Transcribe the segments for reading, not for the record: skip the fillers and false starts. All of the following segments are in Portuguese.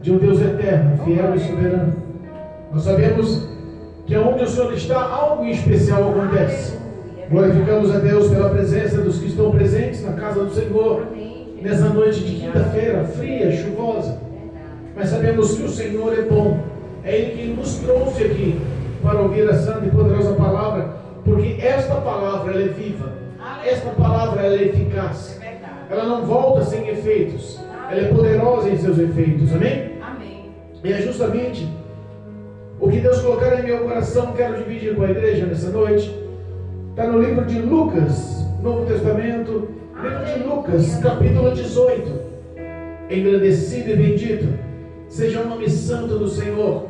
de um Deus eterno, fiel e soberano. Nós sabemos que onde o Senhor está, algo especial acontece. Glorificamos a Deus pela presença dos que estão presentes na casa do Senhor, nessa noite de quinta-feira, fria, chuvosa. Mas sabemos que o Senhor é bom. É Ele que nos trouxe aqui para ouvir a santa e poderosa palavra, porque esta palavra ela é viva, esta palavra ela é eficaz, ela não volta sem efeitos, ela é poderosa em seus efeitos, amém? Amém. E é justamente o que Deus colocar em meu coração, quero dividir com a igreja nessa noite. Está no livro de Lucas, Novo Testamento, livro de Lucas, capítulo 18. Engrandecido e bendito seja o nome santo do Senhor.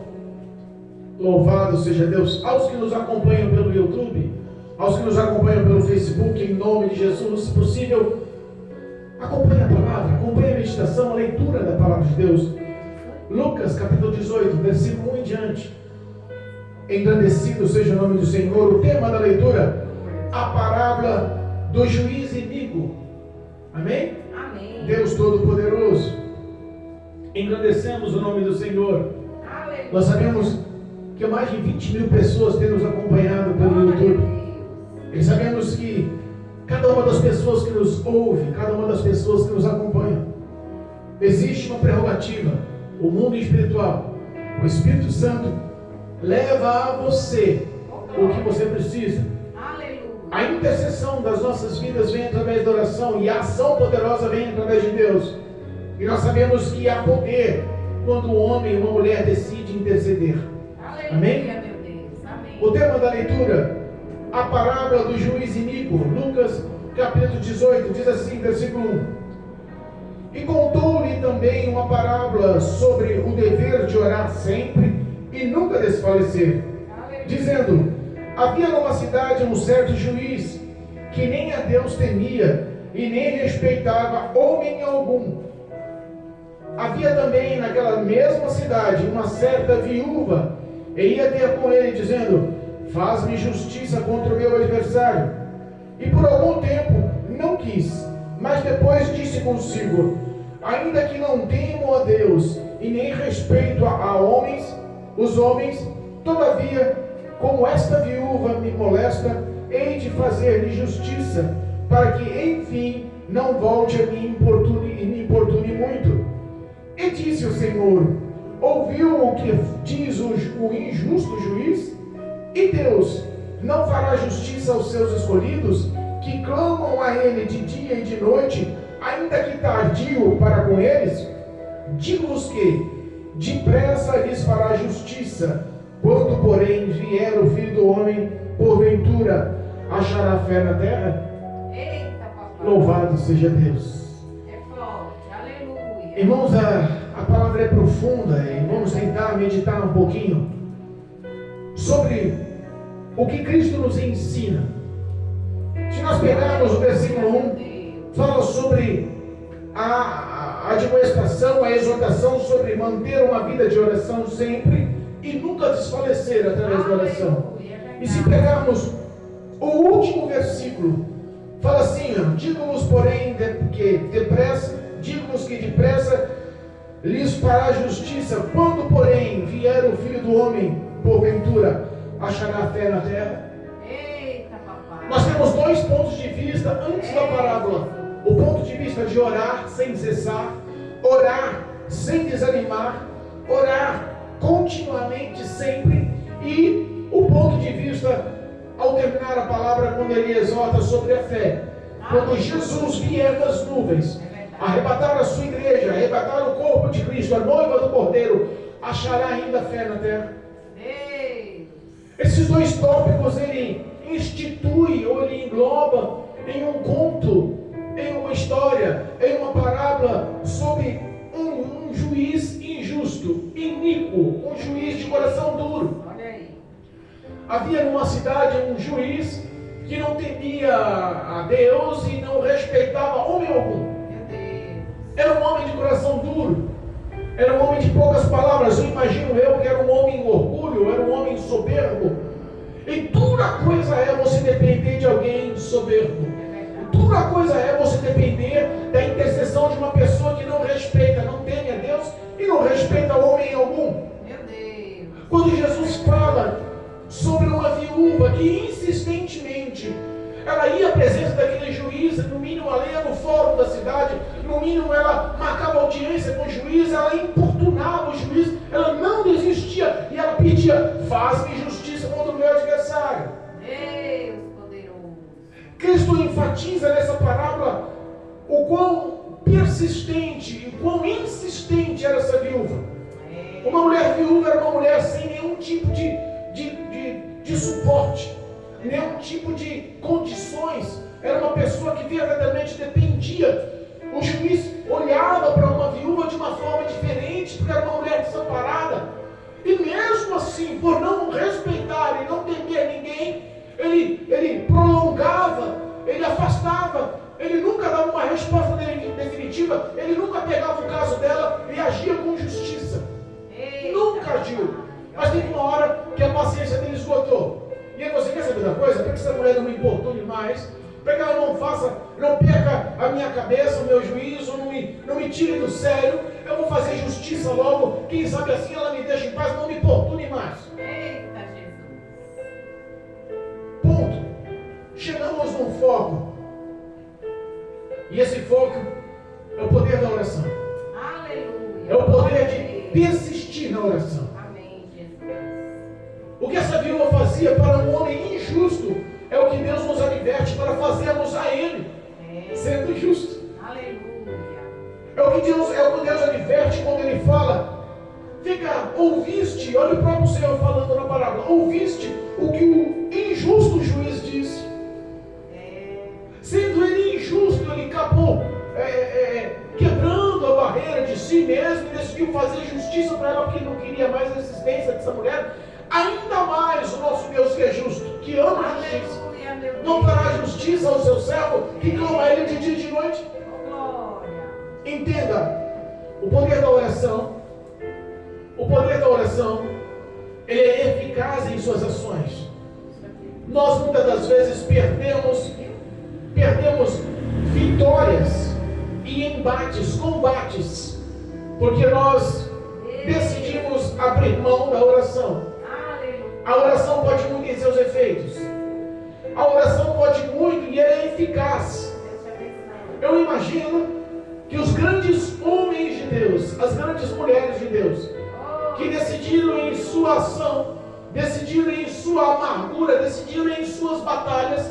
Louvado seja Deus. Aos que nos acompanham pelo YouTube, aos que nos acompanham pelo Facebook, em nome de Jesus, se possível, acompanhe a palavra, acompanhe a meditação, a leitura da palavra de Deus. Lucas capítulo 18, versículo 1 em diante. Engrandecido seja o nome do Senhor. O tema da leitura, a parábola do juiz iníquo. Amém? Amém. Deus Todo-Poderoso, engrandecemos o nome do Senhor. Aleluia. Nós sabemos que mais de 20 mil pessoas têm nos acompanhado pelo YouTube. E sabemos que cada uma das pessoas que nos ouve, cada uma das pessoas que nos acompanha, existe uma prerrogativa. O mundo espiritual, o Espírito Santo, leva a você o que você precisa. Aleluia. A intercessão das nossas vidas vem através da oração, e a ação poderosa vem através de Deus. E nós sabemos que há poder quando um homem e uma mulher decidem interceder. Aleluia, Amém? meu Deus. Amém. O tema da leitura, a parábola do juiz iníquo. Lucas capítulo 18, diz assim, versículo 1. E contou-lhe também uma parábola sobre o dever de orar sempre e nunca desfalecer, dizendo: havia numa cidade um certo juiz, que nem a Deus temia e nem respeitava homem algum. Havia também naquela mesma cidade uma certa viúva, e ia ter com ele, dizendo: faz-me justiça contra o meu adversário. E por algum tempo não quis, mas depois disse consigo: ainda que não temo a Deus e nem respeito a os homens, todavia, como esta viúva me molesta, hei de fazer-lhe justiça, para que enfim não volte a me importune muito. E disse o Senhor: ouviu o que diz o injusto juiz? E Deus não fará justiça aos seus escolhidos, que clamam a Ele de dia e de noite, ainda que tardio para com eles? Digo-vos que depressa lhes fará justiça. Quando, porém, vier o Filho do Homem, porventura achará fé na terra? Eita, papai. Louvado seja Deus. É forte. Aleluia. Irmãos, a palavra é profunda e vamos tentar meditar um pouquinho sobre o que Cristo nos ensina. Se nós pegarmos o versículo 1, fala sobre a admoestação, a exortação sobre manter uma vida de oração sempre e nunca desfalecer através da oração. E se pegarmos o último versículo, fala assim: digo-vos, porém, digo-vos que depressa lhes fará justiça. Quando, porém, vier o Filho do Homem, porventura achará fé na terra? Eita, papai. Nós temos dois pontos de vista antes da parábola: o ponto de vista de orar sem cessar, orar sem desanimar, orar continuamente, sempre, e o ponto de vista ao terminar a palavra, quando ele exorta sobre a fé. Quando Jesus vier das nuvens, arrebatar a sua igreja, arrebatar o corpo de Cristo, a noiva do Cordeiro, achará ainda fé na terra? Esses dois tópicos ele institui, ou ele engloba em um conto, em uma história, em uma parábola sobre um juiz injusto, iníquo, um juiz de coração duro. Olha aí. Havia numa cidade um juiz que não temia a Deus e não respeitava homem algum. Meu Deus. Era um homem de coração duro, era um homem de poucas palavras. Eu imagino que era um homem orgulho, era um homem soberbo. E dura coisa é você depender de alguém soberbo. Dura coisa é você depender da intercessão de uma pessoa que não respeita, não teme a Deus e não respeita homem algum. Meu Deus. Quando Jesus fala sobre uma viúva que insistentemente ela ia à presença daquele juiz, no mínimo ela ia no fórum da cidade, no mínimo ela marcava audiência com o juiz, ela importunava o juiz, ela não desistia e ela pedia: faz-me justiça contra o meu adversário. Deus poderoso. Cristo enfatiza nessa parábola o quão persistente e quão insistente era essa viúva. Uma mulher viúva era uma mulher sem nenhum tipo de suporte, nenhum tipo de condições. Era uma pessoa que verdadeiramente dependia. O juiz olhava para uma viúva de uma forma diferente, porque era uma mulher desamparada. E mesmo assim, por não respeitar e não temer ninguém, ele prolongava, ele afastava, ele nunca dava uma resposta definitiva, ele nunca pegava o caso dela e agia com justiça. Nunca agiu. Mas teve uma hora que a paciência dele esgotou. E aí você quer saber da coisa? Para que essa mulher não me importune mais, para que ela não perca a minha cabeça, o meu juízo, não me tire do sério, eu vou fazer justiça logo, quem sabe assim ela me deixa em paz, não me importune mais. Eita, Jesus. Ponto. Chegamos num foco. E esse foco é o poder da oração. Aleluia. É o poder de persistir na oração. Amém, Jesus. O que essa viúva fazia para um homem injusto é o que Deus nos adverte para fazermos a Ele, sendo justo. Aleluia. É o que Deus adverte quando Ele fala: vem cá, ouviste, olha o próprio Senhor falando na parábola, ouviste o que o injusto juiz disse. Sendo ele injusto, ele acabou quebrando a barreira de si mesmo e decidiu fazer justiça para ela, porque não queria mais a existência dessa mulher. Ainda mais o nosso Deus, que é justo, que ama a justiça, não fará justiça ao seu servo que clama a Ele de dia e de noite. Glória. Entenda, o poder da oração, ele é eficaz em suas ações. Nós muitas das vezes perdemos vitórias e combates, porque nós decidimos abrir mão da oração. A oração pode muito em seus efeitos. A oração pode muito e ela é eficaz. Eu imagino que os grandes homens de Deus, as grandes mulheres de Deus, que decidiram em sua ação, decidiram em sua amargura, decidiram em suas batalhas,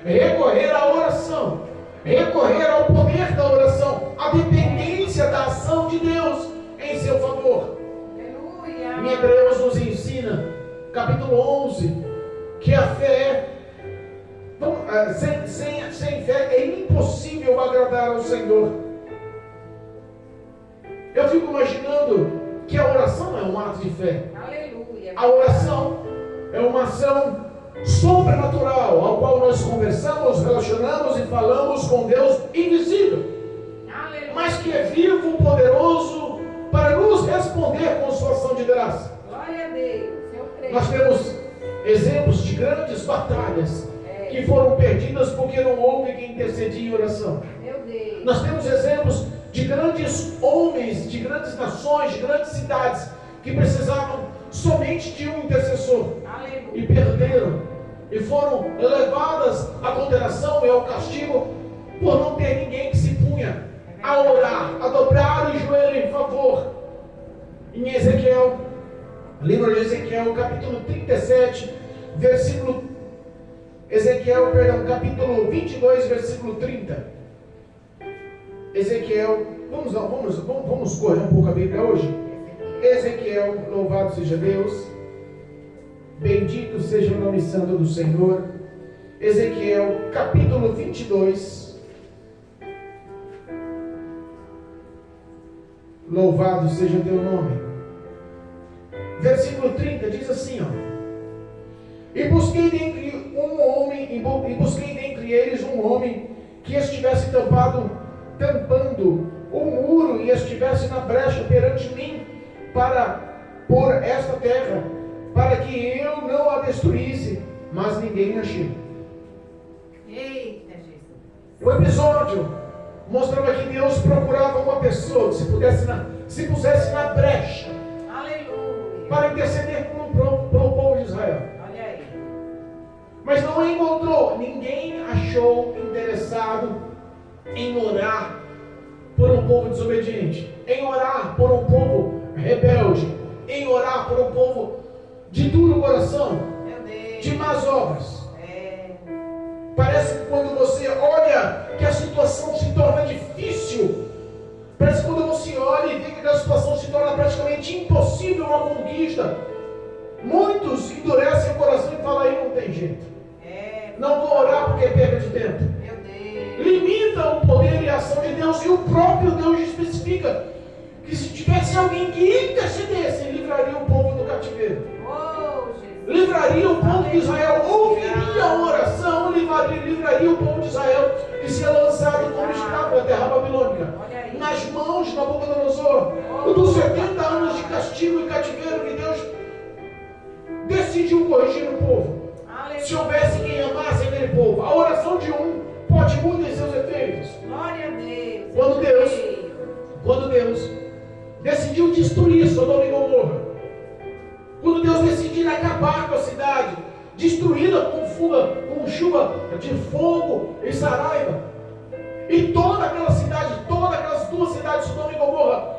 recorrer à oração, recorrer ao poder da oração, à dependência da ação de Deus em seu favor. Em Hebreus nos ensina, capítulo 11, que a fé, sem fé é impossível agradar ao Senhor. Eu fico imaginando que a oração é um ato de fé. Aleluia. A oração é uma ação sobrenatural, ao qual nós conversamos, relacionamos e falamos com Deus invisível, Aleluia. mas que é vivo, poderoso, para nos responder com sua ação de graça. Glória a Deus. Eu creio. Nós temos exemplos de grandes batalhas que foram perdidas porque não houve quem intercedia em oração. Meu Deus. Nós temos exemplos de grandes homens, de grandes nações, de grandes cidades que precisavam somente de um intercessor. Aleluia. E perderam, e foram levadas à condenação e ao castigo por não ter ninguém que se punha a orar, a dobrar o joelho em favor. Em Ezequiel, livro de Ezequiel, capítulo 37, capítulo 22, versículo 30. Ezequiel, vamos correr um pouco a Bíblia hoje. Ezequiel, louvado seja Deus, bendito seja o nome santo do Senhor. Ezequiel, capítulo 22, louvado seja teu nome. Versículo 30 diz assim, E busquei dentre eles um homem que estivesse tampando o muro e estivesse na brecha perante mim por esta terra, para que eu não a destruísse, mas ninguém achei. Eita, Jesus. O episódio mostrava que Deus procurava uma pessoa que se pusesse na brecha Aleluia. para interceder pelo povo de Israel. Olha aí. Mas não encontrou, ninguém achou interessado em orar por um povo desobediente, em orar por um povo rebelde, em orar por um povo de duro coração, Meu Deus. de más obras. É. Parece que quando você olha que a situação se torna difícil, parece que quando você olha e vê que a situação se torna praticamente impossível uma conquista, muitos endurecem o coração e falam, aí não tem jeito. É. Não vou orar porque é perda de tempo. Meu Deus. Limita o poder e a ação de Deus, e o próprio Deus especifica que se tivesse alguém que intercedesse, ele livraria o povo do cativeiro. Oh, Jesus. Livraria o povo de Israel, ouviria a oração, livraria o povo de Israel de ser lançado como escravo da terra babilônica, Olha aí. nas mãos de Nabucodonosor, dos 70 anos de castigo e cativeiro que Deus decidiu corrigir o povo. Aleluia. Se houvesse quem amasse aquele povo, a oração de um pode muito em seus efeitos. Glória a Deus. Quando Deus decidiu destruir Sodoma e Gomorra, quando Deus decidiu acabar com a cidade, destruí-la com chuva de fogo e saraiva, e toda aquela cidade, todas aquelas duas cidades, Sodoma e Gomorra,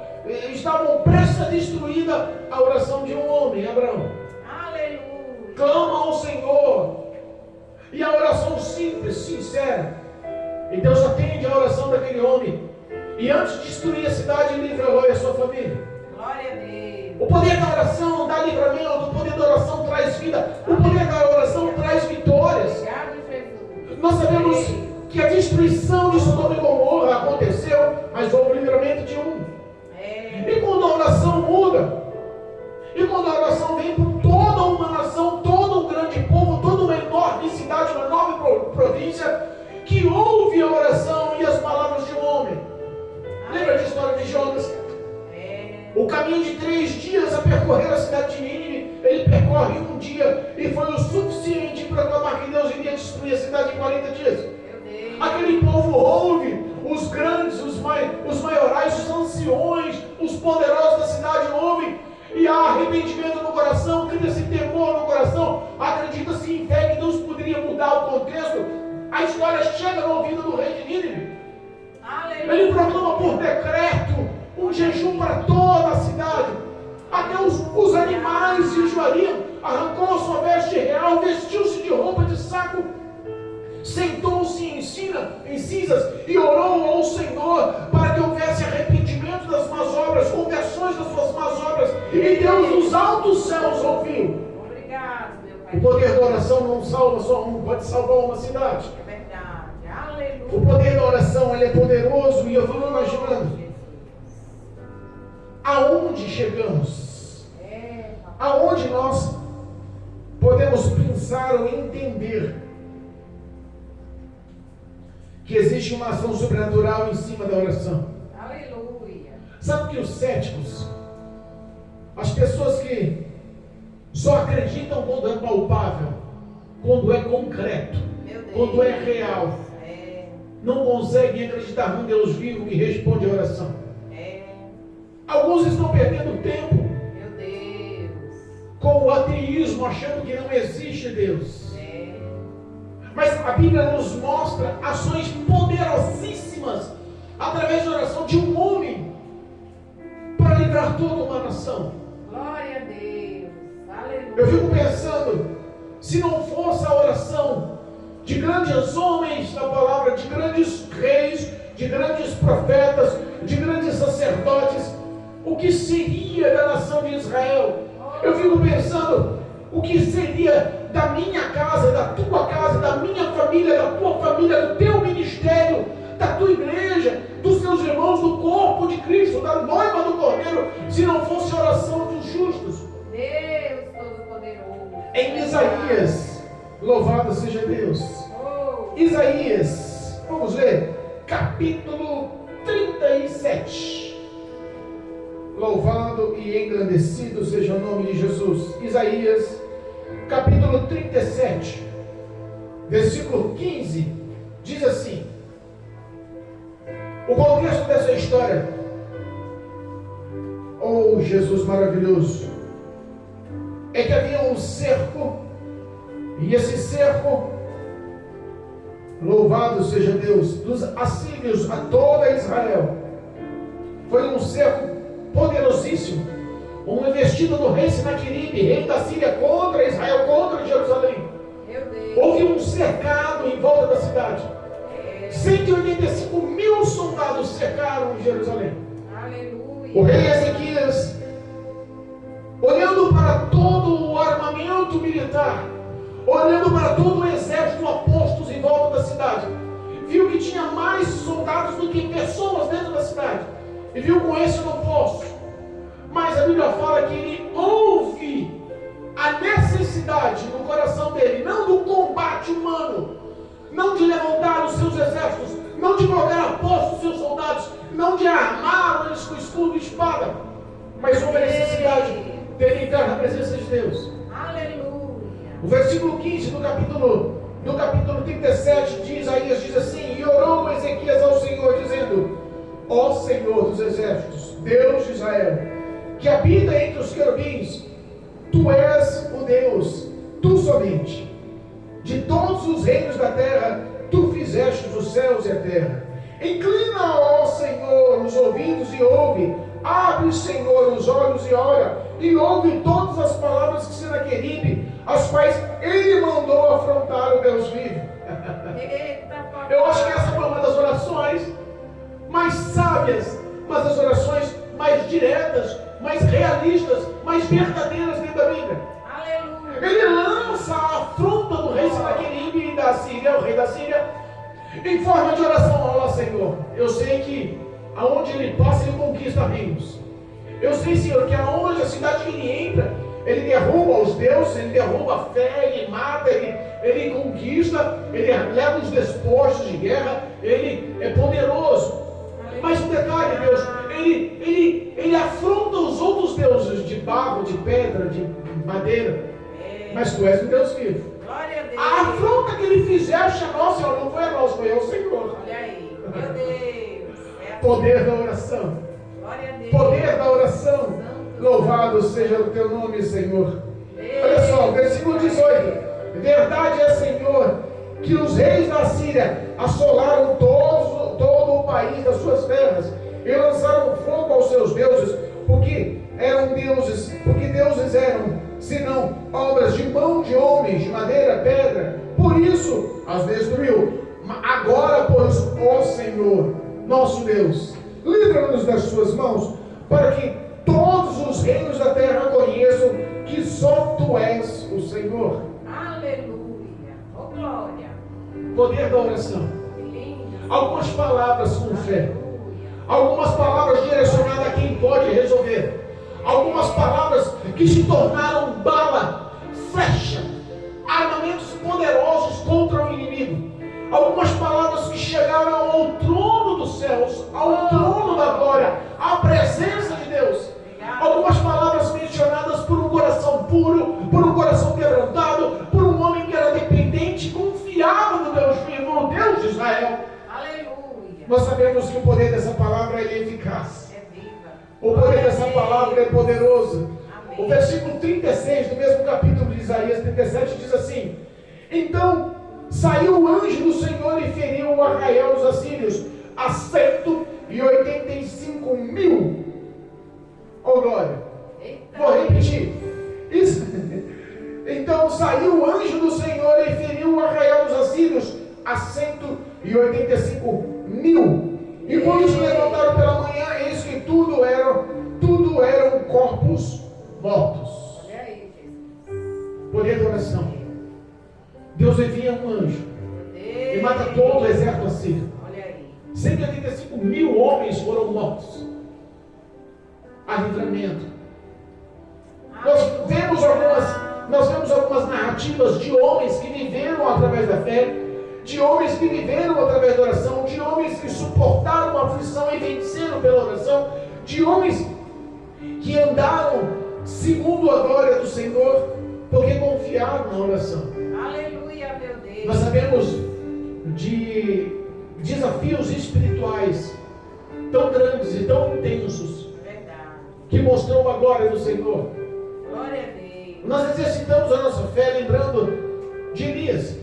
estavam prestes a destruída, a oração de um homem, Abraão, Aleluia. clama ao Senhor, e a oração simples, sincera, e Deus atende a oração daquele homem, e antes de destruir a cidade, livra Ló e a sua família. Glória a Deus. O poder da oração dá livramento, o poder da oração traz vida, o poder da oração traz vitórias. Obrigado, Jesus. Nós sabemos que a destruição de Sodoma e Gomorra aconteceu, mas houve o livramento de um. É. E quando a oração muda, e quando a oração vem por toda uma nação, todo um grande povo, toda uma enorme cidade, uma enorme província, que ouve a oração e as palavras de um homem. Lembra da história de Jonas? O caminho de 3 dias a percorrer a cidade de Nínive, ele percorre um dia, e foi o suficiente para proclamar que Deus iria destruir a cidade em 40 dias. Aquele povo ouve, os grandes, os maiorais, os anciões, os poderosos da cidade ouvem, e há arrependimento no coração, cria-se temor no coração, acredita-se em fé que Deus poderia mudar o contexto. A história chega no ouvido do rei de Nínive. Ele proclama por decreto um jejum para toda a cidade. Até os animais jejuariam. Arrancou a sua veste real, vestiu-se de roupa de saco, sentou-se em cinzas e orou ao Senhor para que houvesse arrependimento das más obras, conversões das suas más obras. E Deus dos altos céus ouviu. Obrigado, meu Pai. O poder da oração não salva só um, pode salvar uma cidade. É verdade. Aleluia. O poder da oração, ele é poderoso, e eu fico imaginando aonde chegamos, aonde nós podemos pensar ou entender que existe uma ação sobrenatural em cima da oração. Aleluia. Sabe que os céticos, as pessoas que só acreditam quando é palpável, quando é concreto, Meu Deus. quando é real, não conseguem acreditar num Deus vivo que responde a oração. Alguns estão perdendo tempo Meu Deus. com o ateísmo, achando que não existe Deus. Mas a Bíblia nos mostra ações poderosíssimas através da oração de um homem para livrar toda uma nação. Glória a Deus. Aleluia. Eu fico pensando, se não fosse a oração de grandes homens da palavra, de grandes reis, de grandes profetas, de grandes sacerdotes, o que seria da nação de Israel? Eu fico pensando, o que seria da minha casa, da minha família, da tua família, do teu ministério, da tua igreja, dos teus irmãos, do corpo de Cristo, da noiva do Cordeiro, se não fosse a oração dos justos? Deus Todo-Poderoso. Em Isaías, louvado seja Deus. Isaías, vamos ler, capítulo 37. Louvado e engrandecido seja o nome de Jesus. Isaías, capítulo 37, versículo 15, diz assim: o contexto dessa história Oh, Jesus maravilhoso! É que havia um cerco, e esse cerco, louvado seja Deus, dos assírios a toda Israel, foi um cerco poderosíssimo, uma investida do rei Senaqueribe, rei da Síria, contra Israel, contra Jerusalém. Houve um cercado em volta da cidade. 185 mil soldados cercaram Jerusalém. Aleluia. O rei Ezequias, olhando para todo o armamento militar, olhando para todo o exército apóstolos em volta da cidade, viu que tinha mais soldados do que pessoas dentro da cidade, e viu com esse não posso. Mas a Bíblia fala que ele ouve a necessidade no coração dele, não do combate humano, não de levantar os seus exércitos, não de colocar a posto os seus soldados, não de armar eles com escudo e espada, mas houve a necessidade dele entrar na presença de Deus. Aleluia. O versículo 15 do capítulo 37 de Isaías diz assim: e orou Ezequias ao Senhor, dizendo: ó Senhor dos exércitos, Deus de Israel, que habita entre os querubins, tu és o Deus, tu somente. De todos os reinos da terra, tu fizeste os céus e a terra. Inclina, ó Senhor, os ouvidos e ouve. Abre, Senhor, os olhos e olha, e ouve todas as palavras que Senaqueribe, as quais ele mandou afrontar o Deus vivo. Eu acho que essa foi uma das orações mais sábias, uma das orações mais diretas, mais realistas, mais verdadeiras dentro da Bíblia. Aleluia. Ele lança a afronta do rei Senaqueribe da Síria, o rei da Síria, em forma de oração. Ó Senhor, eu sei que aonde ele passa, ele conquista reinos. Eu sei, Senhor, que aonde a cidade que ele entra, ele derruba os deuses, ele derruba a fé, ele mata, ele conquista, ele leva os despojos de guerra, ele é poderoso. Mas um detalhe, Deus, ele afronta os outros deuses de barro, de pedra, de madeira, mas tu és um Deus vivo. Glória a Deus. A afronta que ele fizeste a nós, Senhor, não foi a nós, foi ao Senhor. Olha aí, meu Deus. Poder da oração. Glória a Deus. Poder da oração. Louvado seja o teu nome, Senhor. Olha só, versículo 18. Verdade é, Senhor, que os reis da Síria assolaram todo o país das suas terras e lançaram fogo aos seus deuses, porque deuses eram, senão obras de mão de homens, de madeira, pedra. Por isso as destruiu. Agora, pois, ó Senhor, nosso Deus, livra-nos das suas mãos, para que todos os reinos da terra conheçam que só tu és o Senhor. Aleluia. Oh, glória. Poder da oração. Que lindo. Algumas palavras com fé. Algumas palavras direcionadas a quem pode resolver. Algumas palavras que se tornaram bala, flecha, armamentos poderosos contra o inimigo. Algumas palavras que chegaram ao trono dos céus, ao trono da glória, à presença de Deus. Algumas palavras mencionadas por um coração puro, por um coração quebrantado, por um homem que era dependente e confiava no Deus vivo, no Deus de Israel. Aleluia. Nós sabemos que o poder dessa palavra é eficaz. É viva. O poder dessa palavra é poderoso. Amém. O versículo 36 do mesmo capítulo de Isaías 37 diz assim: então saiu o anjo do Senhor e feriu o arraial dos assírios a 185 mil. Oh glória! Eita. Vou repetir. Isso. Então saiu o anjo do Senhor e feriu o arraial dos assírios a 185 mil. E quando se levantaram pela manhã, eis que tudo eram corpos mortos. Olha aí, Jesus. Poder da oração. Deus envia um anjo e mata todo o exército assírio. Olha aí. 185 mil homens foram mortos. Há livramento. Nós vemos algumas narrativas de homens que viveram através da fé, de homens que viveram através da oração, de homens que suportaram a aflição e venceram pela oração, de homens que andaram segundo a glória do Senhor, porque confiaram na oração. Aleluia, meu Deus. Nós sabemos de desafios espirituais tão grandes e tão intensos, Verdade. que mostrou a glória do Senhor. Glória a Deus. Nós exercitamos a nossa fé lembrando de Elias,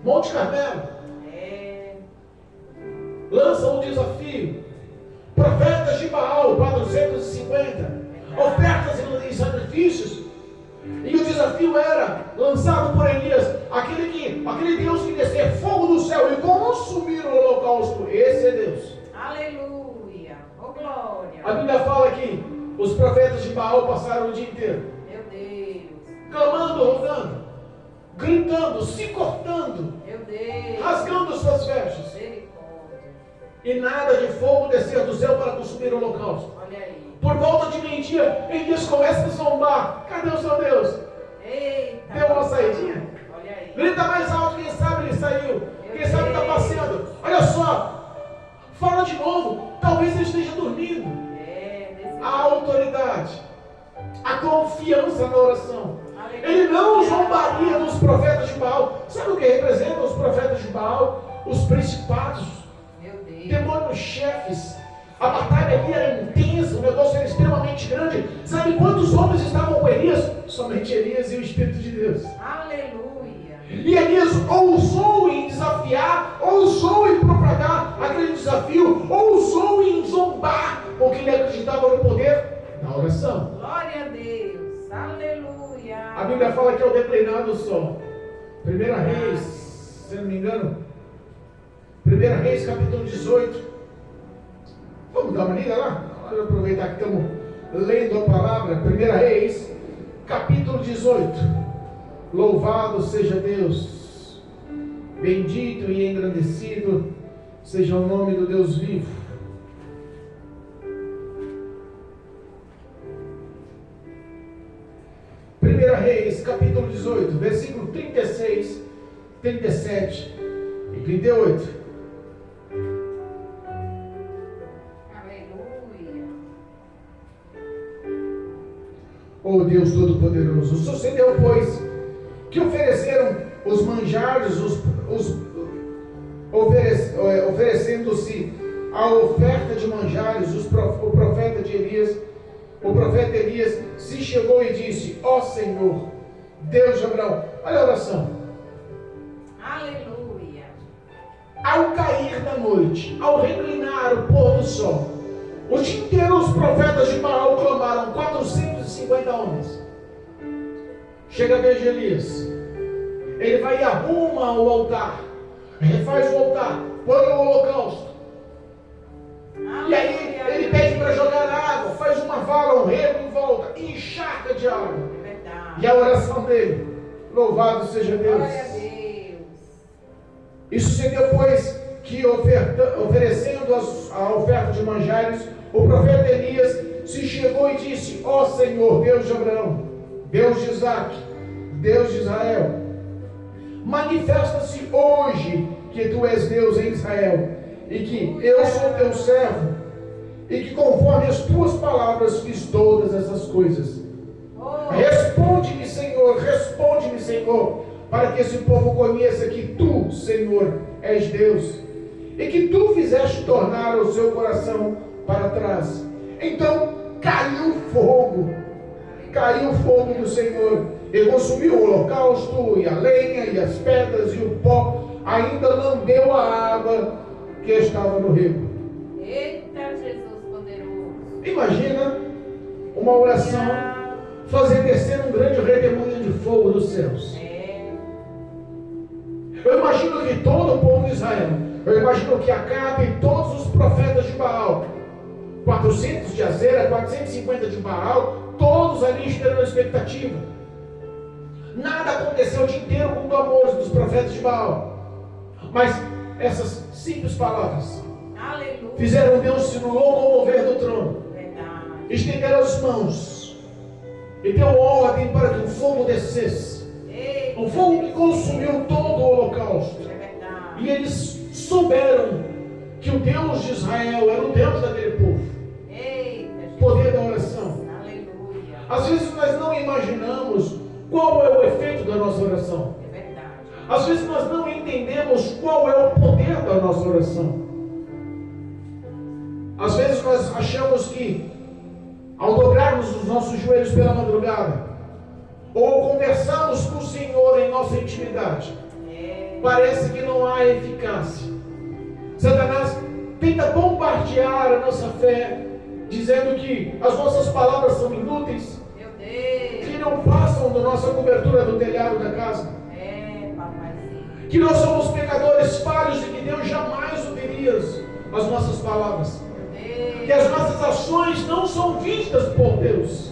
Monte Carmelo. Lança um desafio. Profetas de Baal, 450. Ofertas e sacrifícios. E o desafio era lançado por Elias, aquele Deus que descer fogo do céu e consumir o holocausto. Esse é Deus. Aleluia. Oh, glória. A Bíblia fala que os profetas de Baal passaram o dia inteiro Meu Deus. clamando, rogando, gritando, se cortando, Meu Deus. rasgando suas vestes. Misericórdia. E nada de fogo descer do céu para consumir o holocausto. Olha aí. Por volta de meio-dia, Elias começa a zombar. Cadê o seu Deus? Eita. Deu uma saidinha? Olha aí. Grita mais alto, quem sabe ele saiu. Quem sabe está passeando. Olha só. Fala de novo. Talvez ele esteja dormindo. A autoridade, a confiança na oração. Ele não zombaria dos profetas de Baal. Sabe o que representam os profetas de Baal? Os principados, demônios chefes. A batalha ali era intensa, o negócio era extremamente grande. Sabe quantos homens estavam com Elias? Somente Elias e o Espírito de Deus. Aleluia. E Elias ousou em desafiar, ousou em propagar aquele desafio, ousou em zombar, porque ele acreditava no poder da oração. Glória a Deus. Aleluia. A Bíblia fala que ao declinar do sol, 1 Reis, se não me engano, 1 Reis capítulo 18. Vamos dar uma lida lá? Vamos aproveitar que estamos lendo a palavra. 1 Reis capítulo 18. Louvado seja Deus, bendito e engrandecido seja o nome do Deus vivo. Reis, capítulo 18, versículo 36, 37 e 38. Aleluia. Oh Deus Todo-Poderoso, sucedeu, pois, que ofereceram os manjares, oferecendo-se a oferta de manjares, o profeta Elias se chegou e disse: ó Senhor, Deus de Abraão. Olha a oração. Aleluia. Ao cair da noite, ao reclinar o pôr do sol, o dia inteiro os profetas de Baal clamaram, 450 homens. Chega a vez de Elias. Ele vai e arruma o altar, refaz o altar, põe o holocausto. E aí ele pede para jogar água, faz uma vala, um rego em volta, e encharca de água. Verdade. E a oração dele, louvado seja Deus. Glória a Deus. E sucedeu, pois, que oferecendo a oferta de manjares, o profeta Elias se chegou e disse: ó Senhor, Deus de Abraão, Deus de Isaac, Deus de Israel, manifesta-se hoje que tu és Deus em Israel, e que eu sou teu servo, e que conforme as tuas palavras fiz todas essas coisas. Responde-me, Senhor, para que esse povo conheça que tu, Senhor, és Deus, e que tu fizeste tornar o seu coração para trás. Então caiu fogo do Senhor, e consumiu o holocausto, e a lenha, e as pedras, e o pó, ainda lambeu a água que estava no rego. Eita, Jesus poderoso. Imagina uma oração fazer descer um grande redemoinho de fogo dos céus. Eu imagino que todo o povo de Israel, eu imagino que Acabe e todos os profetas de Baal, 400 de Azera, 450 de Baal, todos ali esperando a expectativa. Nada aconteceu o dia inteiro com o clamor dos profetas de Baal, mas essas simples palavras fizeram Deus se locomover do trono, estenderam as mãos e deu ordem para que o fogo descesse, um fogo que consumiu todo o holocausto. E eles souberam que o Deus de Israel era o Deus daquele povo. Poder da oração. Às vezes nós não imaginamos qual é o efeito da nossa oração. Às vezes nós não entendemos qual é o poder da nossa oração. Às vezes nós achamos que ao dobrarmos os nossos joelhos pela madrugada, ou conversarmos com o Senhor em nossa intimidade, parece que não há eficácia. Satanás tenta bombardear a nossa fé, dizendo que as nossas palavras são inúteis, que não passam da nossa cobertura do telhado da casa, que nós somos pecadores falhos e que Deus jamais ouviria as nossas palavras, que as nossas ações não são vistas por Deus,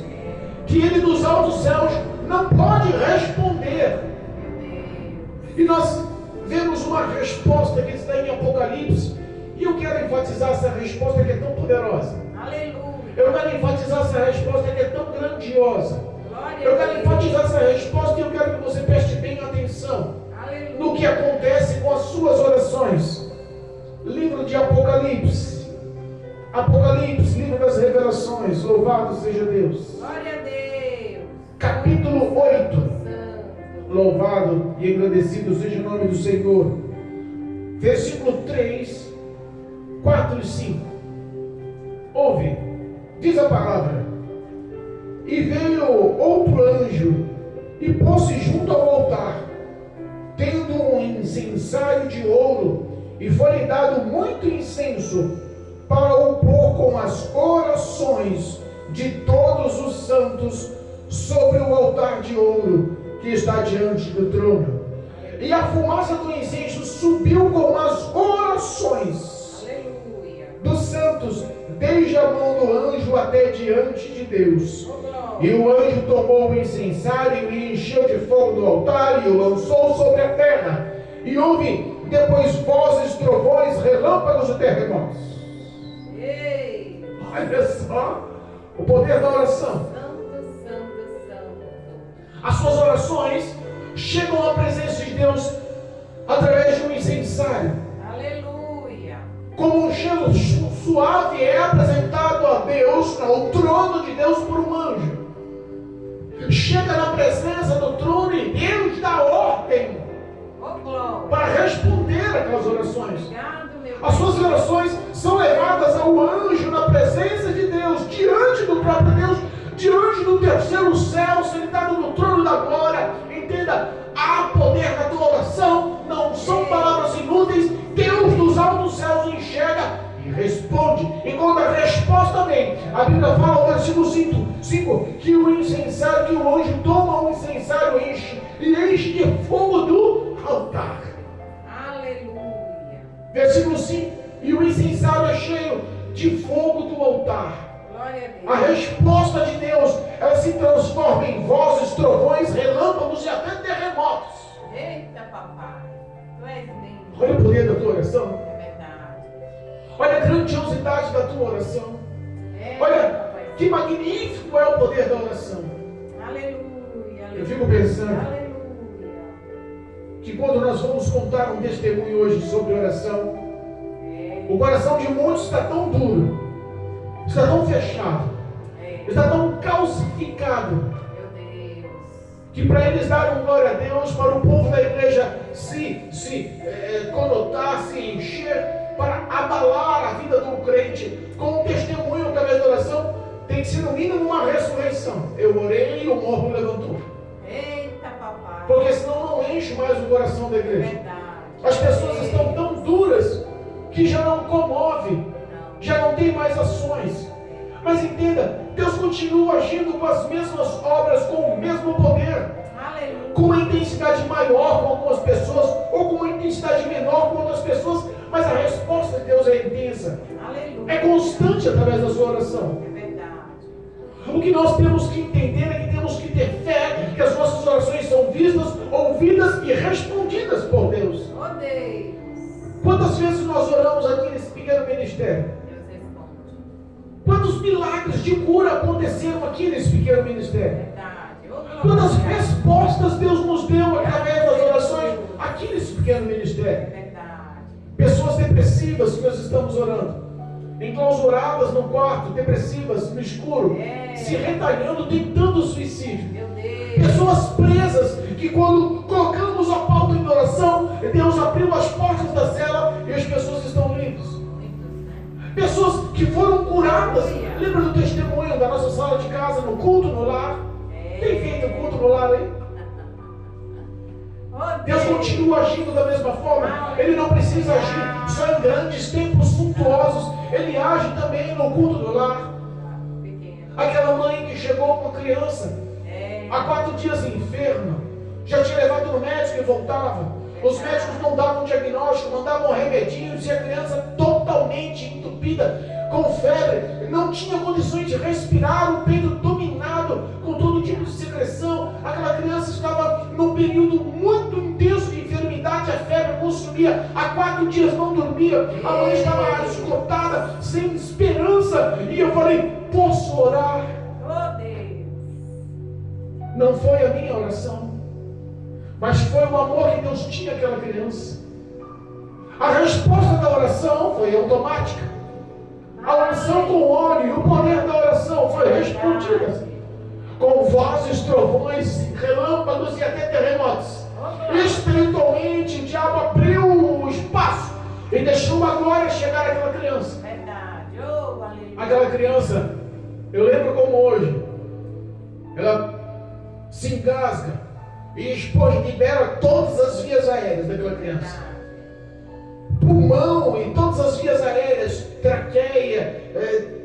que Ele dos altos céus não pode responder. E nós vemos uma resposta que está em Apocalipse, e eu quero enfatizar essa resposta que é tão poderosa. Aleluia. Eu quero enfatizar essa resposta que é tão grandiosa. Eu quero enfatizar essa resposta e eu quero que você preste bem atenção no que acontece com as suas orações. Livro de Apocalipse. Apocalipse, livro das revelações. Louvado seja Deus. Glória a Deus. Capítulo 8. Louvado e engrandecido seja o nome do Senhor. Versículo 3, 4 e 5. Ouve, diz a palavra: e veio outro anjo e pôs-se junto ao altar, tendo um incensário de ouro, e foi-lhe dado muito incenso para o pôr com as orações de todos os santos sobre o altar de ouro que está diante do trono. E a fumaça do incenso subiu com as orações dos santos, desde a mão do anjo até diante de Deus. E o anjo tomou o incensário e encheu de fogo do altar e o lançou sobre a terra. E houve depois vozes, trovões, relâmpagos e terremotos. Ei. Olha só o poder da oração. As suas orações chegam à presença de Deus através de um incensário. Aleluia. Como um cheiro suave é apresentado a Deus, ao trono de Deus, por um anjo. Chega na presença do trono e Deus dá ordem para responder aquelas orações. As suas orações são levadas ao anjo na presença de Deus, diante do próprio Deus, diante do terceiro céu, sentado no trono da glória. Entenda, há poder na tua oração, não são palavras inúteis. Deus dos altos céus enxerga e responde. E quando a resposta vem, a Bíblia fala no versículo 5 que o incensário, que o anjo toma o incensário e enche de fogo do altar. Aleluia. Versículo 5: e o incensário é cheio de fogo do altar. A resposta de Deus, ela se transforma em vozes, trovões, relâmpagos e até terremotos. Eita, papai, tu és lindo. Olha o poder da tua oração. É verdade. Olha a grandiosidade da tua oração. Olha que magnífico é o poder da oração. Aleluia. Eu fico pensando Aleluia. que quando nós vamos contar um testemunho hoje sobre oração, o coração de muitos está tão duro, está tão fechado, está tão calcificado, que para eles darem glória a Deus, para o povo da igreja se conotar, se encher, para abalar a vida do crente com um testemunho através da oração, tem que ser no mínimo uma ressurreição. Eu orei e o morro levantou. Eita, papai. Porque senão não enche mais o coração da igreja. Verdade. As pessoas estão tão duras que já não comove, já não tem mais ações. Mas entenda, Deus continua agindo com as mesmas obras, com o mesmo poder, com uma intensidade maior com algumas pessoas, ou com uma intensidade menor com outras pessoas, mas a resposta de Deus é intensa, é constante através da sua oração. É verdade. O que nós temos que entender é que temos que ter fé, que as nossas orações são vistas, ouvidas e respondidas por Deus. Oh Deus. Quantas vezes nós oramos aqui nesse pequeno ministério? Deus responde. Quantos milagres de cura aconteceram aqui nesse pequeno ministério? Verdade. Oh, Quantas glória. respostas Deus nos deu através das orações aqui nesse pequeno É ministério? verdade. Pessoas depressivas que nós estamos orando, enclausuradas no quarto, depressivas, no escuro, se retalhando, tentando suicídio. Meu Deus. Pessoas presas que quando colocamos a pauta em oração, Deus abriu as portas da cela e as pessoas estão livres. Pessoas que foram curadas. Lembra do testemunho da nossa sala de casa, no culto no lar. Tem feito culto no lar aí? Deus continua agindo da mesma forma. Ele não precisa agir só em grandes templos suntuosos. Ele age também no culto do lar. Aquela mãe que chegou com a criança há 4 dias enferma, já tinha levado no médico e voltava. Os médicos não davam diagnóstico, mandavam remedinhos e a criança totalmente entupida, com febre, não tinha condições de respirar, o peito dominado com todo tipo de secreção. Aquela criança estava num período muito intenso de enfermidade, a febre consumia, há 4 dias não dormia, a mãe estava esgotada, sem esperança, e eu falei: posso orar? Não foi a minha oração, mas foi o amor que Deus tinha àquela criança. A resposta da oração foi automática. A oração com óleo e o poder da oração foi respondida com vozes, trovões, relâmpagos e até terremotos. Espiritualmente, o diabo abriu o espaço e deixou uma glória chegar àquela criança. Aquela criança, eu lembro como hoje, ela se engasga e expõe, libera todas as vias aéreas daquela criança. Pulmão e todas as vias aéreas, traqueia,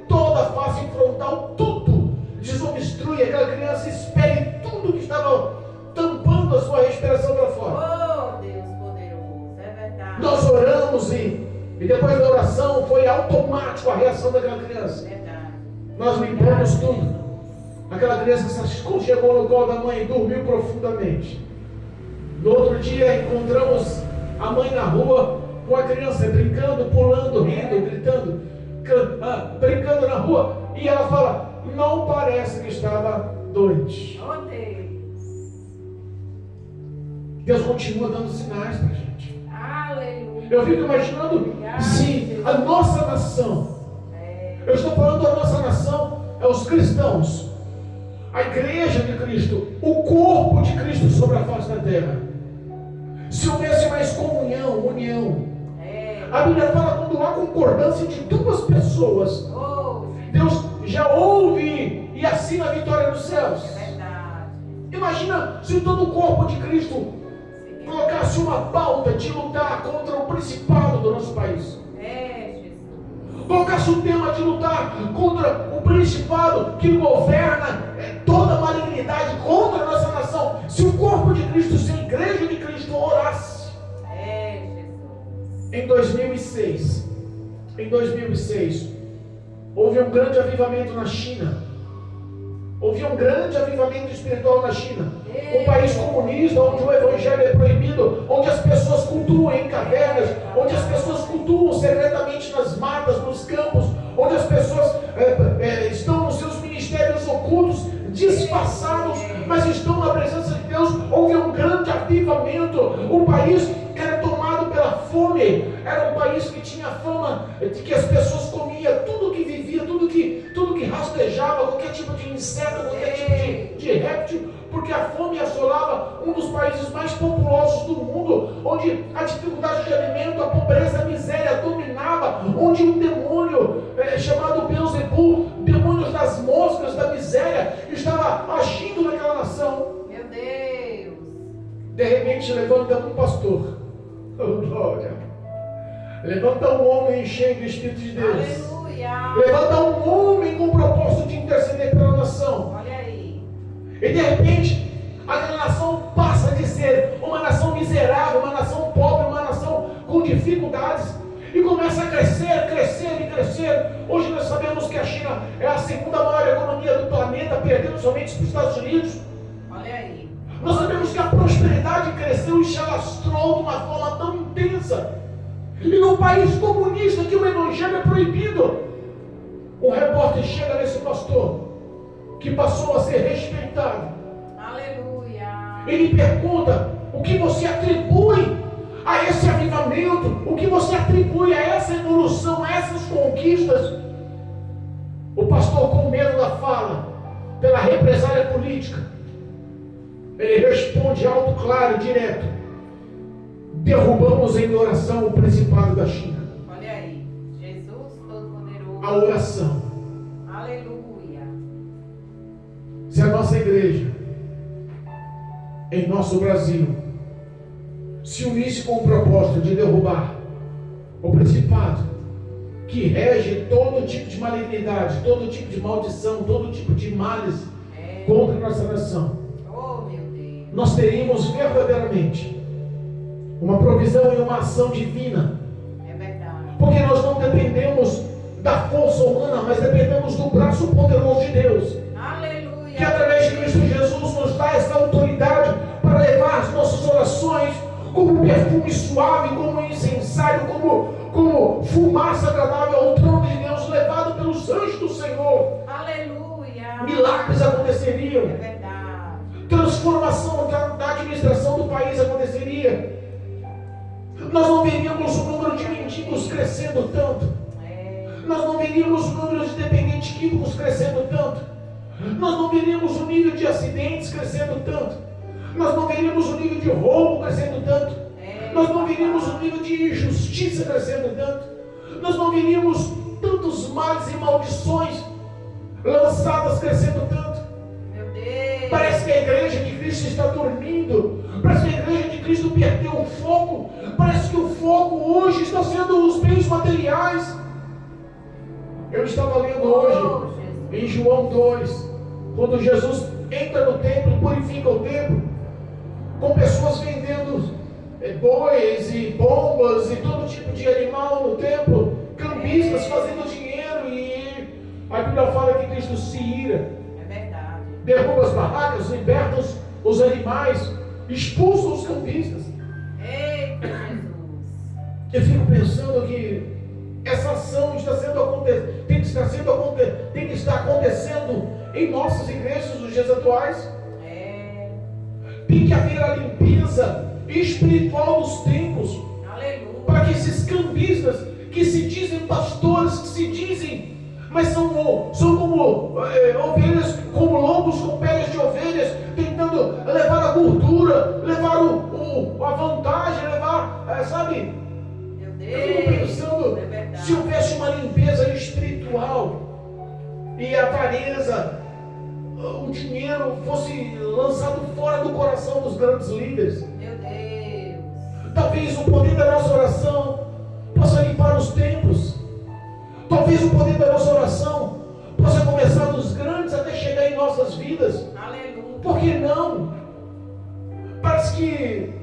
toda a face frontal, tudo desobstrui. Aquela criança expele tudo que estava tampando a sua respiração para fora. Oh, Deus poderoso, é verdade. Nós oramos e depois da oração foi automático a reação daquela criança. Verdade. Nós limpamos tudo. Aquela criança chegou no colo da mãe e dormiu profundamente. No outro dia encontramos a mãe na rua com a criança brincando, pulando, rindo, gritando, brincando na rua. E ela fala: não parece que estava doente. Oh, Deus. Deus continua dando sinais para a gente. Aleluia. Eu fico imaginando se a nossa nação, eu estou falando da nossa nação, é os cristãos, a igreja de Cristo, o corpo de Cristo sobre a face da terra, se houvesse mais comunhão, união. A Bíblia fala quando há concordância de 2 pessoas, Deus já ouve e assina a vitória nos céus. É verdade. Imagina se todo o corpo de Cristo colocasse uma pauta de lutar contra o principado do nosso país. Jesus. Colocasse o tema de lutar contra o principado que governa toda a malignidade contra a nossa nação. Se o corpo de Cristo, se a igreja de Cristo orasse. Em 2006, houve um grande avivamento na China. Houve um grande avivamento espiritual na China. Um país comunista, onde o evangelho é proibido, onde as pessoas cultuam em cavernas, onde as pessoas cultuam secretamente nas matas, nos campos, onde as pessoas estão nos seus ministérios ocultos, disfarçados, mas estão na presença de Deus. Houve um grande avivamento. O país era tomado pela fome. Era um país que tinha fama de que as pessoas comiam tudo que vivia, tudo que rastejava, qualquer tipo de inseto, qualquer tipo de réptil, porque a fome assolava um dos países mais populosos do mundo, onde a dificuldade de alimento, a pobreza, a miséria dominava, onde um demônio chamado Beelzebul, demônios das moscas, da miséria, estava agindo naquela nação. Meu Deus. De repente levanta um pastor, oh glória, levanta um homem cheio do Espírito de Deus. Aleluia. Levanta um homem com o propósito de interceder pela nação. Olha aí. E de repente, aquela nação passa de ser uma nação miserável, uma nação pobre, uma nação com dificuldades, e começa a crescer, crescer e crescer. Hoje nós sabemos que a China é a 2ª maior economia do planeta, perdendo somente para os Estados Unidos. Olha aí. Nós sabemos que a prosperidade cresceu e se alastrou de uma forma tão intensa. E num país comunista que o evangelho é proibido, um repórter chega nesse pastor, que passou a ser respeitado. Aleluia. Ele pergunta: o que você atribui a esse avivamento? O que você atribui a essa evolução, a essas conquistas? O pastor, com medo da fala, pela represália política, ele responde alto, claro, direto: derrubamos em oração o principado da China. Olha aí. Jesus Todo-Poderoso. A oração. Aleluia. se a nossa igreja, em nosso Brasil, se unisse com o propósito de derrubar o principado que rege todo tipo de malignidade, todo tipo de maldição, todo tipo de males contra a nossa nação, nós teríamos verdadeiramente uma provisão e uma ação divina. É verdade. Porque nós não dependemos da força humana, mas dependemos do braço poderoso de Deus. Aleluia. Que através de Cristo Jesus nos dá essa autoridade para levar as nossas orações como perfume suave, como incensário, como fumaça agradável ao trono de Deus, levado pelos anjos do Senhor. Aleluia. Milagres aconteceriam. É verdade. Transformação da administração do país aconteceria. Nós não veríamos o número de mendigos crescendo tanto. Nós não veríamos o número de dependentes químicos crescendo tanto. Nós não veríamos o nível de acidentes crescendo tanto. Nós não veríamos o nível de roubo crescendo tanto. Nós não veríamos o nível de injustiça crescendo tanto. Nós não veríamos tantos males e maldições lançadas crescendo tanto. Meu Deus. Parece que a igreja de Cristo está dormindo. Parece que a igreja de Cristo perdeu o foco. Parece que o foco hoje está sendo os bens materiais. Eu estava lendo hoje em João 2, quando Jesus entra no templo, purifica o templo, com pessoas vendendo bois e pombas e todo tipo de animal no templo, cambistas fazendo dinheiro, e a Bíblia fala que Cristo se ira. É verdade. Derruba as barracas, liberta os animais, expulsa os cambistas. Eita, Jesus. Eu fico pensando que essa ação tem que estar acontecendo em nossas igrejas nos dias atuais. Tem que haver a limpeza espiritual dos templos. Aleluia. Para que esses cambistas, que se dizem pastores, que se dizem, mas são como ovelhas, como lobos com peles de ovelhas, tentando levar a gordura, levar a vantagem, levar, sabe? Meu Eu fico Deus. pensando, É verdade. se houvesse uma limpeza espiritual e a avareza, o dinheiro fosse lançado fora do coração dos grandes líderes, Meu Deus. talvez o poder da nossa oração possa limpar os templos. Talvez o poder da nossa oração possa começar dos grandes até chegar em nossas vidas. Aleluia. Por que não? Parece que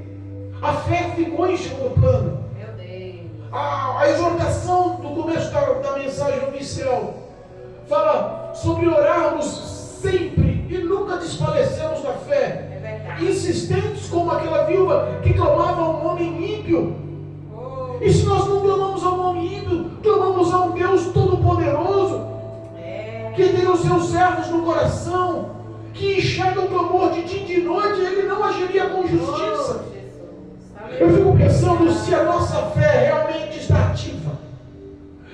a fé ficou em segundo plano. Meu Deus. A exortação do começo da mensagem oficial fala sobre orarmos sempre e nunca desfalecermos da fé. É verdade. Insistentes como aquela viúva que clamava a um homem ímpio. E se nós não clamamos a um homem ímpio, clamamos a um Deus todo-poderoso, que tem os seus servos no coração, que enxerga o clamor de dia e de noite, ele não agiria com justiça. Eu fico pensando se a nossa fé realmente está ativa.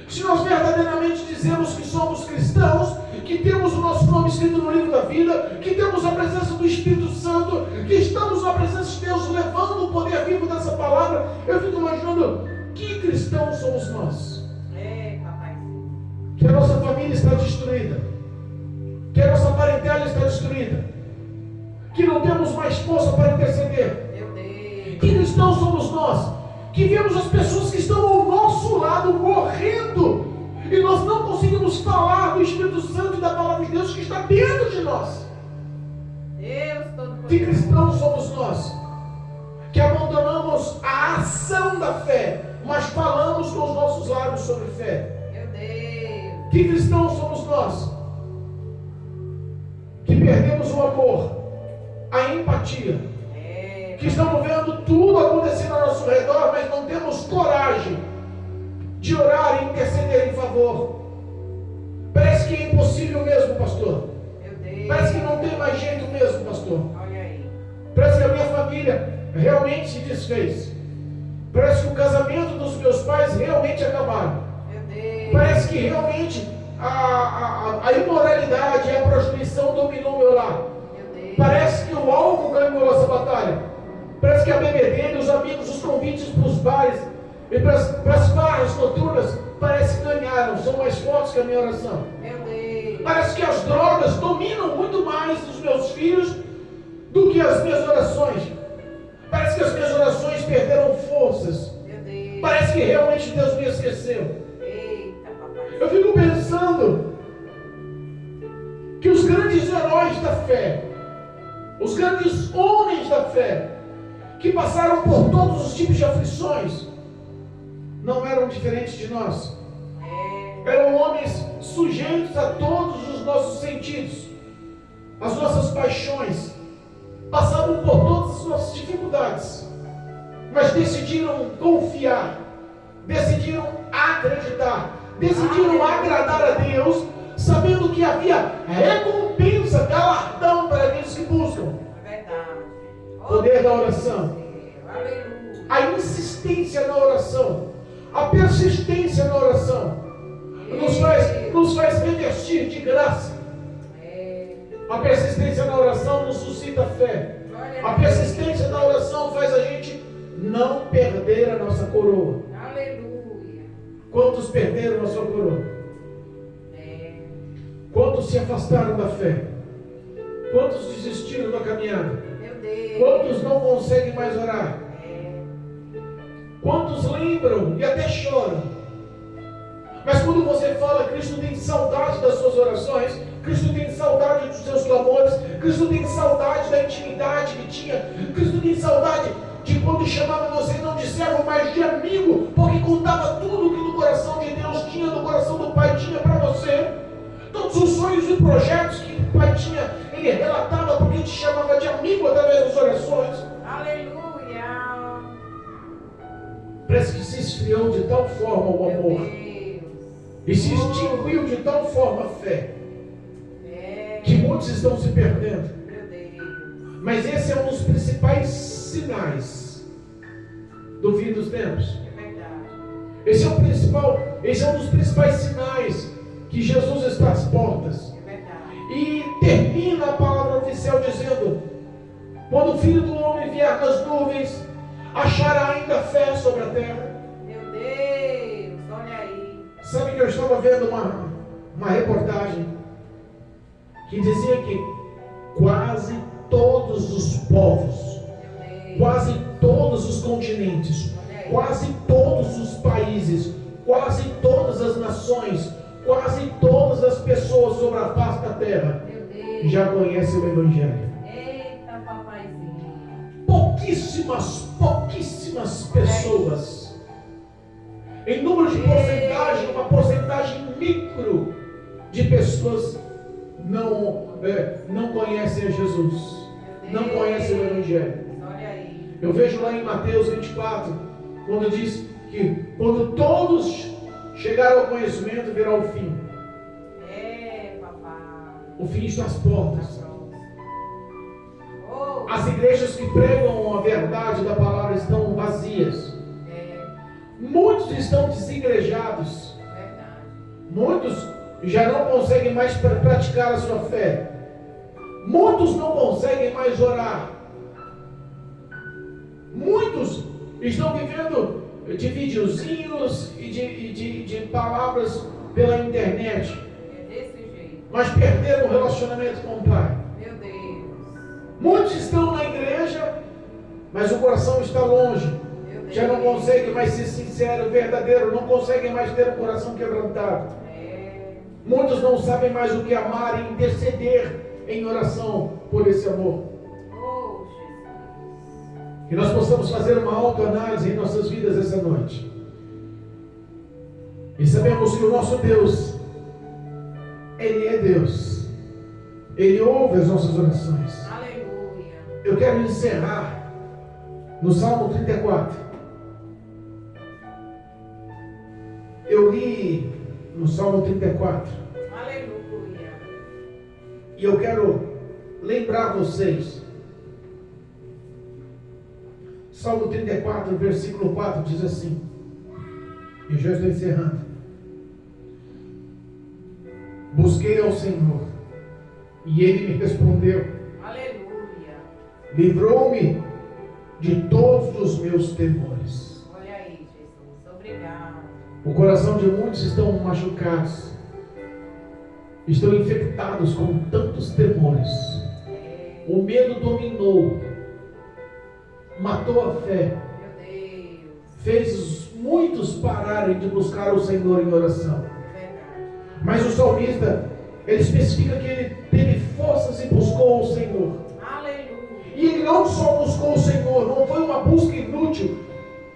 Se nós verdadeiramente dizemos que somos cristãos, que temos o nosso nome escrito no livro da vida, que temos a presença do Espírito Santo, que estamos na presença de Deus levando o poder vivo dessa palavra, eu fico imaginando que cristãos somos nós. Papai. Que a nossa família está destruída, que a nossa parentela está destruída, que não temos mais força para interceder. Meu Deus. Que cristãos somos nós, que vemos as pessoas que estão ao nosso lado morrendo, e nós não conseguimos falar do Espírito Santo e da palavra de Deus que está dentro de nós. Deus todo-poderoso. Que cristãos somos nós, que abandonamos a ação da fé, mas falamos com os nossos lábios sobre fé. Meu Deus. Que cristãos somos nós, que perdemos o amor, a empatia, que estamos vendo tudo acontecendo ao nosso redor, mas não temos coragem de orar e interceder em favor. Parece que é impossível mesmo, pastor. Meu Deus. Parece que não tem mais jeito mesmo, pastor. Olha aí. Parece que a minha família realmente se desfez. Parece que o casamento dos meus pais realmente acabaram. Meu Deus. Parece que realmente a imoralidade e a prostituição dominou meu lar. Meu Deus. Parece que o álcool ganhou essa batalha. Parece que a bebedeira, os amigos, os convites para os bares e para as farras noturnas, parece que ganharam, são mais fortes que a minha oração. Meu Deus. Parece que as drogas dominam muito mais mais os meus filhos do que as minhas orações. Parece que as minhas orações perderam forças. Meu Deus. Parece que realmente Deus me esqueceu. Eita, papai. Eu fico pensando que os grandes heróis da fé, os grandes homens da fé, que passaram por todos os tipos de aflições, não eram diferentes de nós. Eram homens sujeitos a todos os nossos sentidos, as nossas paixões, passavam por todas as nossas dificuldades, mas decidiram confiar, decidiram acreditar, decidiram agradar a Deus, sabendo que havia recompensa, galardão para aqueles que buscam. É verdade. Poder da oração, Aleluia. a insistência na oração, a persistência na oração, nos faz revestir de graça. A persistência na oração nos suscita fé. A persistência na oração faz a gente não perder a nossa coroa. Aleluia. Quantos perderam a sua coroa? Quantos se afastaram da fé? Quantos desistiram da caminhada? Meu Deus. Quantos não conseguem mais orar? Quantos lembram e até choram? Mas quando você fala, Cristo tem saudade das suas orações, Cristo tem saudade dos seus clamores, Cristo tem saudade da intimidade que tinha, Cristo tem saudade de quando chamava você não de servo, mas de amigo, porque contava tudo que no coração de Deus tinha, no coração do Pai tinha para você. Todos os sonhos e projetos que o Pai tinha, Ele relatava porque te chamava de amigo através das orações. Aleluia. Parece que se esfriou de tal forma o amor, Meu Deus. e se extinguiu de tal forma a fé, que muitos estão se perdendo. Meu Deus. Mas esse é um dos principais sinais do fim dos tempos. É verdade. Esse é um dos principais sinais que Jesus está às portas. É verdade. E termina a palavra oficial dizendo: quando o Filho do Homem vier nas nuvens, achará ainda fé sobre a terra. Meu Deus. Olha aí. Sabe que eu estava vendo uma reportagem que dizia que quase todos os povos, Meu Deus. quase todos os continentes, quase todos os países, quase todas as nações, quase todas as pessoas sobre a face da terra Meu Deus. já conhecem o Evangelho. Eita, papaizinho. Pouquíssimas pessoas, em número de porcentagem, uma porcentagem micro de pessoas não conhecem a Jesus, não conhecem o Evangelho. Olha aí. Eu vejo lá em Mateus 24, quando diz que quando todos chegaram ao conhecimento, virá o fim. Papai. O fim está às portas. Oh. As igrejas que pregam a verdade da palavra estão vazias. Muitos estão desigrejados. Verdade. Muitos já não conseguem mais praticar a sua fé. Muitos não conseguem mais orar. Muitos estão vivendo de videozinhos e de palavras pela internet, É desse jeito. mas perderam o relacionamento com o Pai. Meu Deus. Muitos estão na igreja, mas o coração está longe. Meu Deus. Já não conseguem mais ser sincero, verdadeiro, não conseguem mais ter o coração quebrantado. Muitos não sabem mais o que amar e interceder em oração por esse amor. Oh, Jesus. Que nós possamos fazer uma autoanálise em nossas vidas essa noite. E sabemos que o nosso Deus, Ele é Deus. Ele ouve as nossas orações. Aleluia. Eu quero encerrar no Salmo 34. Eu li no Salmo 34. Aleluia. E eu quero lembrar vocês. Salmo 34, versículo 4 diz assim. Eu já estou encerrando. Busquei ao Senhor e Ele me respondeu. Aleluia. Livrou-me de todos os meus temores. Olha aí, Jesus. Obrigado. O coração de muitos estão machucados, estão infectados com tantos temores. O medo dominou, matou a fé, Meu Deus. fez muitos pararem de buscar o Senhor em oração. Verdade. Mas o salmista, ele especifica que ele teve forças e buscou o Senhor. Aleluia. E ele não só buscou o Senhor, não foi uma busca inútil.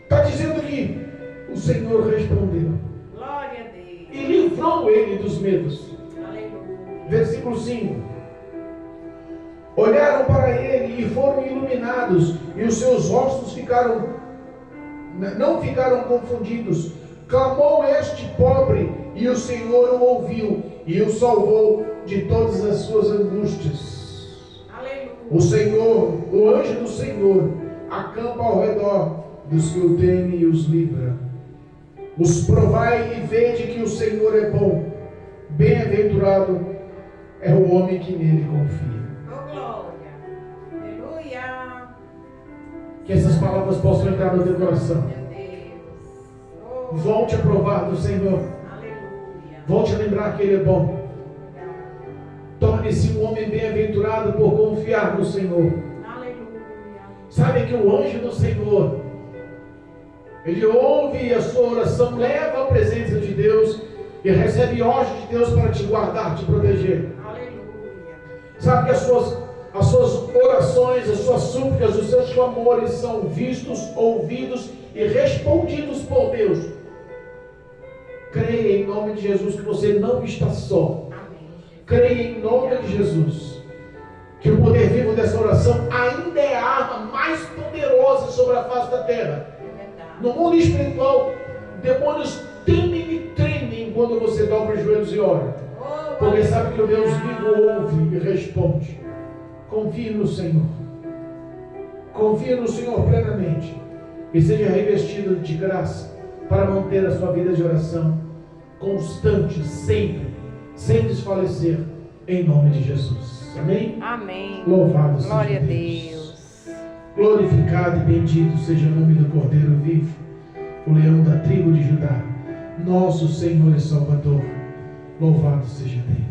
Está dizendo que o Senhor respondeu Glória a Deus. e livrou ele dos medos. Aleluia. Versículo 5. Olharam para ele e foram iluminados, e os seus rostos não ficaram confundidos. Clamou este pobre, e o Senhor o ouviu, e o salvou de todas as suas angústias. Aleluia. O Senhor, o anjo do Senhor, acampa ao redor dos que o temem e os livra. Os provai e vede que o Senhor é bom. Bem-aventurado é o homem que nele confia. Oh, glória. Aleluia. Que essas palavras possam entrar no teu coração. Meu Deus. Oh, Volte a provar do Senhor. aleluia. Volte a lembrar que Ele é bom. Torne-se um homem bem-aventurado por confiar no Senhor. Aleluia. Sabe que o anjo do Senhor, ele ouve a sua oração, leva a presença de Deus e recebe ordem de Deus para te guardar, te proteger. Aleluia. Sabe que as suas orações, as suas súplicas, os seus clamores são vistos, ouvidos e respondidos por Deus. Creia em nome de Jesus que você não está só. Amém. Creia em nome de Jesus que o poder vivo dessa oração ainda é a arma mais poderosa sobre a face da terra. É verdade. No mundo espiritual, demônios temem e tremem quando você dobra os joelhos e ora, Oh, porque sabe que o Deus aleluia. vivo ouve e responde. Confie no Senhor. Confie no Senhor plenamente e seja revestido de graça para manter a sua vida de oração constante, sempre, sem desfalecer, em nome de Jesus. Amém? Amém. Louvado seja Glória a Deus. Deus. Glorificado e bendito seja o nome do Cordeiro vivo, o leão da tribo de Judá, nosso Senhor e Salvador. Louvado seja Deus.